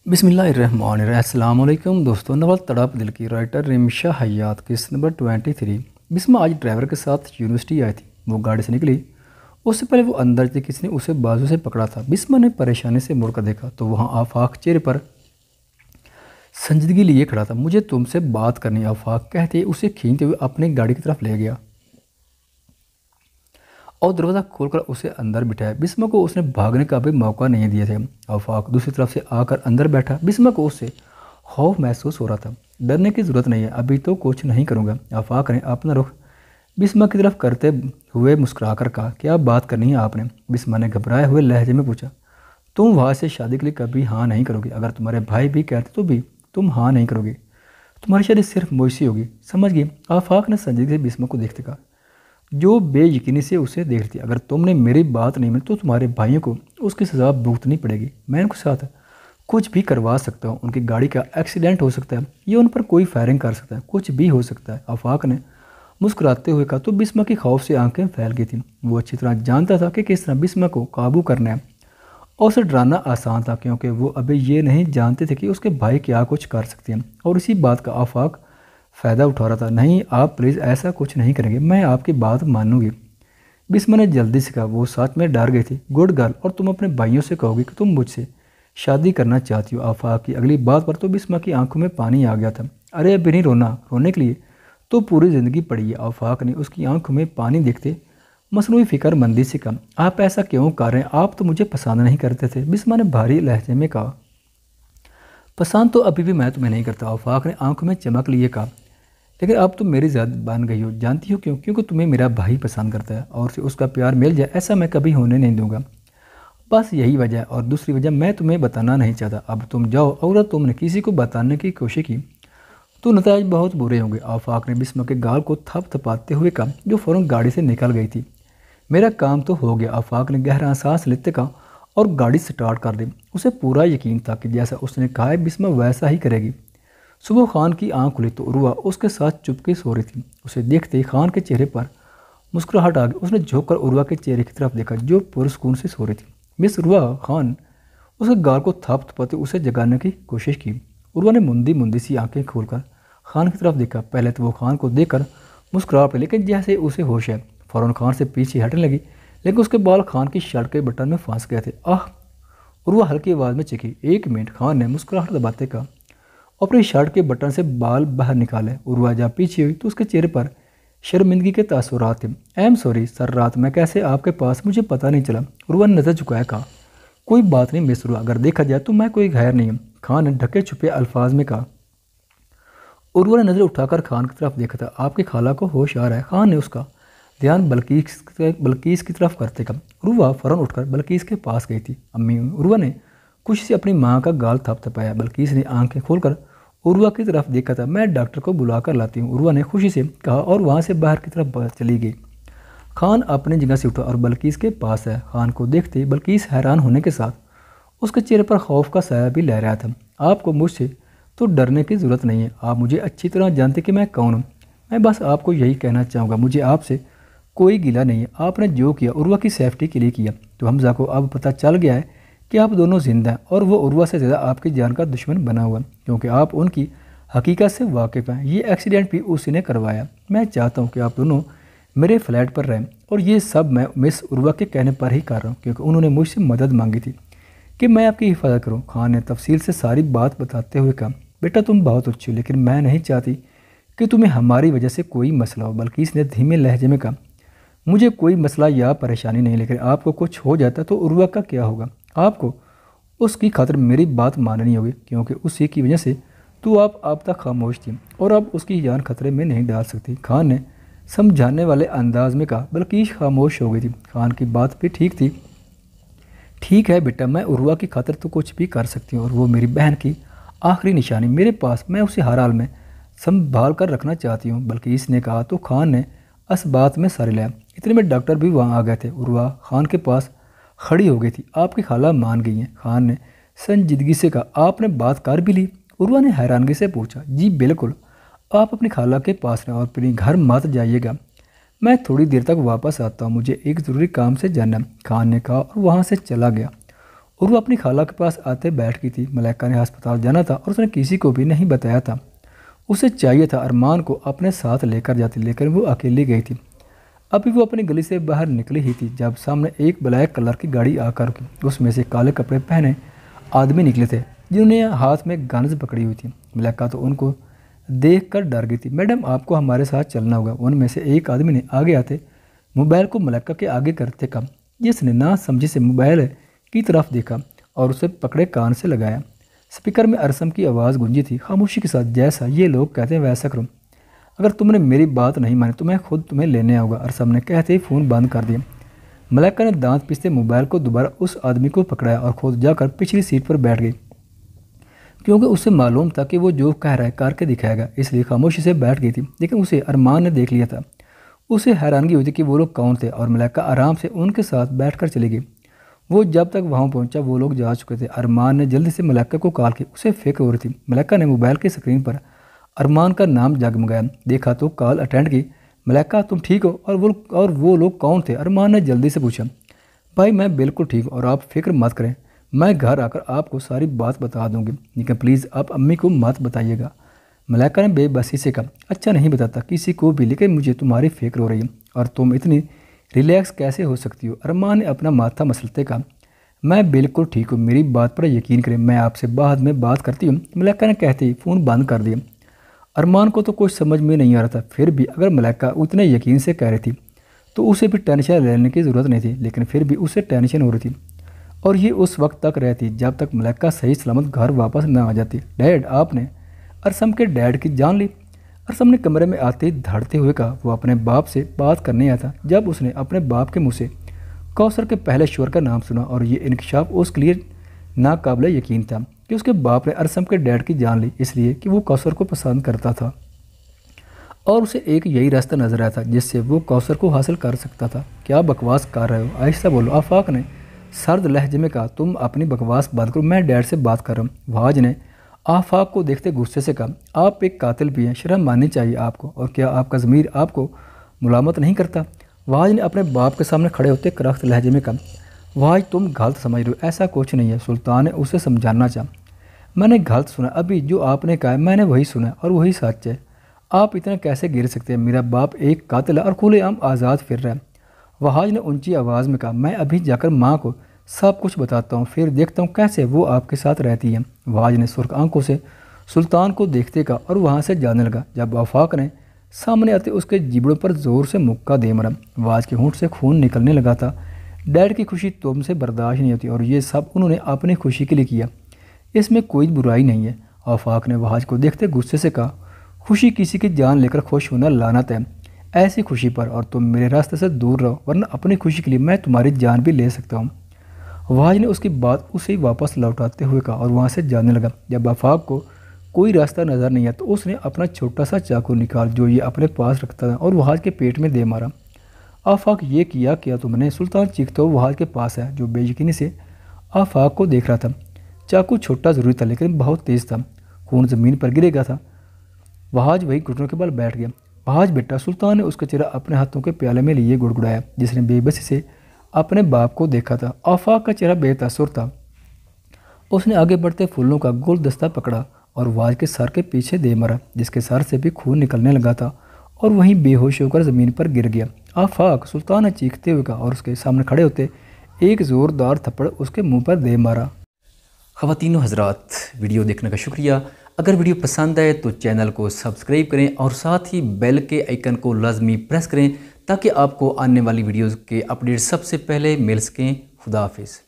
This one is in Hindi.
अस्सलाम वालेकुम दोस्तों। नवल तड़प दिल की राइटर रिमशा हयात किस्त नंबर 23। बिस्मा आज ड्राइवर के साथ यूनिवर्सिटी आई थी। वो गाड़ी से निकली, उससे पहले वो अंदर थी, किसी ने उसे बाजू से पकड़ा था। बिस्मा ने परेशानी से मुड़कर देखा तो वहाँ आफाक चेहरे पर संजीदगी लिए खड़ा था। मुझे तुमसे बात करनी, आफाक कहते उसे खींचते हुए अपनी गाड़ी की तरफ ले गया और दरवाज़ा खोलकर उसे अंदर बिठाया। बिस्मा को उसने भागने का भी मौका नहीं दिया था। आफाक दूसरी तरफ से आकर अंदर बैठा। बिस्मा को उससे खौफ महसूस हो रहा था। डरने की ज़रूरत नहीं है, अभी तो कुछ नहीं करूँगा। आफाक ने अपना रुख बिस्मा की तरफ करते हुए मुस्कुराकर कहा, क्या बात करनी है आपने? बिस्मा ने घबराए हुए लहजे में पूछा। तुम वहाँ से शादी के लिए कभी हाँ नहीं करोगे। अगर तुम्हारे भाई भी कहते तो भी तुम हाँ नहीं करोगे। तुम्हारी शादी सिर्फ मुझसे होगी, समझ गई? आफाक ने संजीदगी से बिस्मा को देखते कहा, जो बेयकीनी से उसे देख रही थी। अगर तुमने मेरी बात नहीं मानी तो तुम्हारे भाइयों को उसकी सज़ा भुगतनी पड़ेगी। मैं उनके साथ कुछ भी करवा सकता हूँ। उनकी गाड़ी का एक्सीडेंट हो सकता है, ये उन पर कोई फायरिंग कर सकता है, कुछ भी हो सकता है। आफाक ने मुस्कुराते हुए कहा। तो बिस्मा की खौफ से आंखें फैल गई थी। वो अच्छी तरह जानता था कि किस तरह बिस्मा को काबू करना है और उसे डराना आसान था, क्योंकि वो अभी ये नहीं जानते थे कि उसके भाई क्या कुछ कर सकते हैं। और इसी बात का आफाक फ़ायदा उठा रहा था। नहीं, आप प्लीज़ ऐसा कुछ नहीं करेंगे, मैं आपकी बात मानूंगी। बिस्मा ने जल्दी से कहा। वो सच में डर गई थी। गुड गर्ल, और तुम अपने भाइयों से कहोगी कि तुम मुझसे शादी करना चाहती हो? आफाक की अगली बात पर तो बिस्मा की आंखों में पानी आ गया था। अरे अभी नहीं रोना, रोने के लिए तो पूरी ज़िंदगी पड़ी है। आफाक ने उसकी आंखों में पानी देखते मसनूई फिक्रमंदी से कहा, आप ऐसा क्यों कर रहे हैं? आप तो मुझे पसंद नहीं करते थे। बिस्मा ने भारी लहजे में कहा। पसंद तो अभी भी मैं तुम्हें नहीं करता। आफाक ने आंखों में चमक लिए कहा, लेकिन अब तुम मेरी ज़्यादा बन गई हो। जानती हो क्यों? क्योंकि तुम्हें मेरा भाई पसंद करता है और से उसका प्यार मिल जाए, ऐसा मैं कभी होने नहीं दूंगा। बस यही वजह है, और दूसरी वजह मैं तुम्हें बताना नहीं चाहता। अब तुम जाओ, और तुमने किसी को बताने की कोशिश की तो नतीजे बहुत बुरे होंगे। आफाक ने बिस्मा के गाल को थपथपाते हुए कहा, जो फ़ौरन गाड़ी से निकल गई थी। मेरा काम तो हो गया। आफाक ने गहरा सांस लेते कहा और गाड़ी स्टार्ट कर दी। उसे पूरा यकीन था कि जैसा उसने कहा है बिस्मा वैसा ही करेगी। सुबह खान की आंख खुली तो उर्वा उसके साथ चुपके सो रही थी। उसे देखते ही खान के चेहरे पर मुस्कुराहट आ गई। उसने झुककर उर्वा के चेहरे की तरफ देखा, जो पुरस्कून से सो रही थी। मिस उर्वा। खान उसके गाल को थपथपाते उसे जगाने की कोशिश की। उर्वा ने मुंदी मुंदी सी आंखें खोलकर खान की तरफ देखा। पहले तो वो खान को देखकर मुस्कुरा पड़ी, लेकिन जैसे उसे होश है फ़ौरन खान से पीछे हटने लगी। लेकिन उसके बाल खान की शर्ट के बटन में फंस गए थे। आह! उर्वा हल्की आवाज़ में चीखी। एक मिनट, खान ने मुस्कुराहट दबाते कहा। अपनी शर्ट के बटन से बाल बाहर निकाले। उर्वा जब पीछे हुई तो उसके चेहरे पर शर्मिंदगी के तासुरात थे। आई एम सॉरी सर, रात में कैसे आपके पास, मुझे पता नहीं चला। उर्वा ने नज़र झुकाया कहा, कोई बात नहीं मिस उर्वा, अगर देखा जाए तो मैं कोई गैर नहीं हूँ। खान ने ढके छुपे अल्फाज में कहा। उर्वा ने नज़र उठाकर खान की तरफ देखा था। आपकी खाला को होश आ रहा है। खान ने उसका ध्यान बल्कीस की तरफ करते कहा। उर्वा फ़ौरन उठकर बल्कीस के पास गई थी। अम्मी, उर्वा ने खुशी से अपनी माँ का गाल थपथपाया। बल्कीस ने आंखें खोलकर उर्वा की तरफ देखा था। मैं डॉक्टर को बुला कर लाती हूँ, उर्वा ने खुशी से कहा और वहाँ से बाहर की तरफ चली गई। खान अपनी जगह से उठा और बल्कीस के पास आया। खान को देखते बल्कीस हैरान होने के साथ उसके चेहरे पर खौफ का साया भी लहराया था। आपको मुझसे तो डरने की ज़रूरत नहीं है, आप मुझे अच्छी तरह जानते कि मैं कौन हूँ। मैं बस आपको यही कहना चाहूँगा, मुझे आपसे कोई गिला नहीं है। आपने जो किया उर्वा की सेफ्टी के लिए किया। तो हमजा को अब पता चल गया है कि आप दोनों जिंदा हैं और वो उर्वा से ज़्यादा आपकी जान का दुश्मन बना हुआ, क्योंकि आप उनकी हकीकत से वाकिफ़ हैं। ये एक्सीडेंट भी उसी ने करवाया। मैं चाहता हूँ कि आप दोनों मेरे फ्लैट पर रहें, और ये सब मैं मिस उर्वा के कहने पर ही कर रहा हूँ, क्योंकि उन्होंने मुझसे मदद मांगी थी कि मैं आपकी हिफाजत करूँ। खान ने तफसील से सारी बात बताते हुए कहा, बेटा तुम बहुत अच्छी हो, लेकिन मैं नहीं चाहती कि तुम्हें हमारी वजह से कोई मसला हो। बल्कि इसने धीमे लहजे में कहा, मुझे कोई मसला या परेशानी नहीं, लेकिन आपको कुछ हो जाता तो उर्वा का क्या होगा? आपको उसकी खातिर मेरी बात माननी होगी, क्योंकि उसी की वजह से तो आप अब तक खामोश थी और अब उसकी जान खतरे में नहीं डाल सकती। खान ने समझाने वाले अंदाज में कहा। बल्कि खामोश हो गई थी। खान की बात भी ठीक थी। ठीक है बेटा, मैं उर्वा की खातिर तो कुछ भी कर सकती हूँ, और वो मेरी बहन की आखिरी निशानी मेरे पास, मैं उसे हर हाल में संभाल कर रखना चाहती हूँ। बल्कि इसने कहा तो खान ने इस बात में सर लिया। इतने में डॉक्टर भी वहाँ आ गए थे। उर्वा खान के पास खड़ी हो गई थी। आपकी खाला मान गई हैं, खान ने संजीदगी से कहा। आपने बात कर भी ली? उर्वा ने हैरानगी से पूछा। जी बिल्कुल, आप अपनी खाला के पास रहें और अपने घर मत जाइएगा। मैं थोड़ी देर तक वापस आता हूँ, मुझे एक ज़रूरी काम से जाना, खान ने कहा और वहाँ से चला गया। और वो अपनी खाला के पास आते बैठ गई थी। मलाइका ने अस्पताल जाना था और उसने किसी को भी नहीं बताया था। उसे चाहिए था अरमान को अपने साथ लेकर जाती, लेकिन वो अकेली गई थी। अभी वो अपनी गली से बाहर निकली ही थी जब सामने एक ब्लैक कलर की गाड़ी आकर रुकी। उसमें से काले कपड़े पहने आदमी निकले थे जिन्होंने हाथ में गन्स पकड़ी हुई थी। मलाइका तो उनको देखकर डर गई थी। मैडम, आपको हमारे साथ चलना होगा। उनमें से एक आदमी ने आगे आते मोबाइल को मलाइका के आगे करते कहा, जिसने ना समझी से मोबाइल की तरफ देखा और उसे पकड़े कान से लगाया। स्पीकर में अरसम की आवाज़ गूंजी थी, खामोशी के साथ, जैसा ये लोग कहते हैं वैसा करो। अगर तुमने मेरी बात नहीं मानी तो मैं खुद तुम्हें लेने आऊँगा। अरसम ने कहते ही फ़ोन बंद कर दिया। मलाइका ने दांत पीसते मोबाइल को दोबारा उस आदमी को पकड़ाया और खुद जाकर पिछली सीट पर बैठ गई, क्योंकि उसे मालूम था कि वो जो कह रहा है करके दिखाएगा, इसलिए खामोशी से बैठ गई थी। लेकिन उसे अरमान ने देख लिया था। उसे हैरानगी हुई थी कि वो लोग कौन थे और मलाइका आराम से उनके साथ बैठकर चली गई। वो जब तक वहाँ पहुँचा वो लोग जा चुके थे। अरमान ने जल्दी से मलाइका को कॉल की। उसे फिक्र हो रही थी। मलाइका ने मोबाइल की स्क्रीन पर अरमान का नाम जगमगाया, देखा तो कॉल अटेंड की। मलाइका, तुम ठीक हो? और वो लोग कौन थे? अरमान ने जल्दी से पूछा। भाई, मैं बिल्कुल ठीक हूँ और आप फिक्र मत करें, मैं घर आकर आपको सारी बात बता दूंगी, लेकिन प्लीज़ आप अम्मी को मत बताइएगा। मलाइका ने बेबसी से कहा, अच्छा नहीं बताता किसी को भी, लेकिन मुझे तुम्हारी फिक्र हो रही है और तुम इतनी रिलैक्स कैसे हो सकती हो? अरमान ने अपना माथा मसलते कहा, मैं बिल्कुल ठीक हूँ, मेरी बात पर यकीन करें, मैं आपसे बाद में बात करती हूँ। मलाइका ने कहते ही फ़ोन बंद कर दिया। अरमान को तो कुछ समझ में नहीं आ रहा था। फिर भी अगर मलाइका उतने यकीन से कह रही थी तो उसे भी टेंशन लेने की ज़रूरत नहीं थी, लेकिन फिर भी उसे टेंशन हो रही थी। और ये उस वक्त तक रहती जब तक मलाइका सही सलामत घर वापस न आ जाती। डैड, आपने अरसम के डैड की जान ली? अरसम ने कमरे में आते ही धड़ते हुए कहा। वो अपने बाप से बात करने आया था। जब उसने अपने बाप के मुँह से कौसर के पहले शोर का नाम सुना और ये इंकशाफ उसके लिए नाकाबिल यकीन था कि उसके बाप ने अरसम के डैड की जान ली, इसलिए कि वो कौसर को पसंद करता था और उसे एक यही रास्ता नजर आया था जिससे वो कौसर को हासिल कर सकता था। क्या बकवास कर रहे हो? आहिस्ता बोलो, आफाक ने सर्द लहजे में कहा। तुम अपनी बकवास बंद करो, मैं डैड से बात कर रहा हूँ। वहाज ने आफाक को देखते गुस्से से कहा, आप एक कातिल भी हैं, शर्म माननी चाहिए आपको, और क्या आपका ज़मीर आपको मुलामत नहीं करता? वहाज ने अपने बाप के सामने खड़े होते करख्त लहजे में कहा। वहाज, तुम गलत समझ रहे हो, ऐसा कुछ नहीं है। सुल्तान ने उसे समझाना चाहा। मैंने गलत सुना, अभी जो आपने कहा है मैंने वही सुना और वही सच है। आप इतना कैसे गिर सकते हैं? मेरा बाप एक कातिल है और खुलेआम आज़ाद फिर रहा है। वहाज ने ऊंची आवाज़ में कहा, मैं अभी जाकर माँ को सब कुछ बताता हूँ, फिर देखता हूँ कैसे वो आपके साथ रहती है। वहाज ने सुर्ख आंखों से सुल्तान को देखते कहा और वहाँ से जाने लगा। जब आफाक ने सामने आते उसके जिबड़ों पर ज़ोर से मुक्का दे मरा। वहाज के होंठ से खून निकलने लगा था। डैड की खुशी तुमसे बर्दाश्त नहीं होती और ये सब उन्होंने अपनी खुशी के लिए किया, इसमें कोई बुराई नहीं है। आफाक ने वहाज को देखते गुस्से से कहा, खुशी किसी की जान लेकर खुश होना लानत है, ऐसी खुशी पर, और तुम मेरे रास्ते से दूर रहो, वरना अपनी खुशी के लिए मैं तुम्हारी जान भी ले सकता हूँ। वहाज ने उसकी बात उसे ही वापस लौटाते हुए कहा और वहाँ से जाने लगा। जब आफाक को कोई रास्ता नज़र नहीं आया तो उसने अपना छोटा सा चाकू निकाल जो ये अपने पास रखता था और वहाज के पेट में दे मारा। आफाक, ये किया क्या तुमने? सुल्तान चीखता हुआ वहाज के पास है जो बेयकीनी से आफाक को देख रहा था। चाकू छोटा ज़रूरी था लेकिन बहुत तेज़ था, खून ज़मीन पर गिरेगा था। वहाज वही घुटनों के बल बैठ गया। वहाज बेटा, सुल्तान ने उसका चेहरा अपने हाथों के प्याले में लिए गुड़गुड़ाया, जिसने बेबसी से अपने बाप को देखा था। आफाक का चेहरा बेतासुर था। उसने आगे बढ़ते फूलों का गुलदस्ता पकड़ा और वहाज के सर के पीछे दे मारा, जिसके सर से भी खून निकलने लगा था और वहीं बेहोश होकर ज़मीन पर गिर गया। आफाक, सुल्तान ने चीखते हुए कहा और उसके सामने खड़े होते एक ज़ोरदार थप्पड़ उसके मुंह पर दे मारा। ख़वातीनो हज़रात, वीडियो देखने का शुक्रिया। अगर वीडियो पसंद आए तो चैनल को सब्सक्राइब करें और साथ ही बेल के आइकन को लाजमी प्रेस करें ताकि आपको आने वाली वीडियोज़ के अपडेट सबसे पहले मिल सकें। खुदा हाफिज़।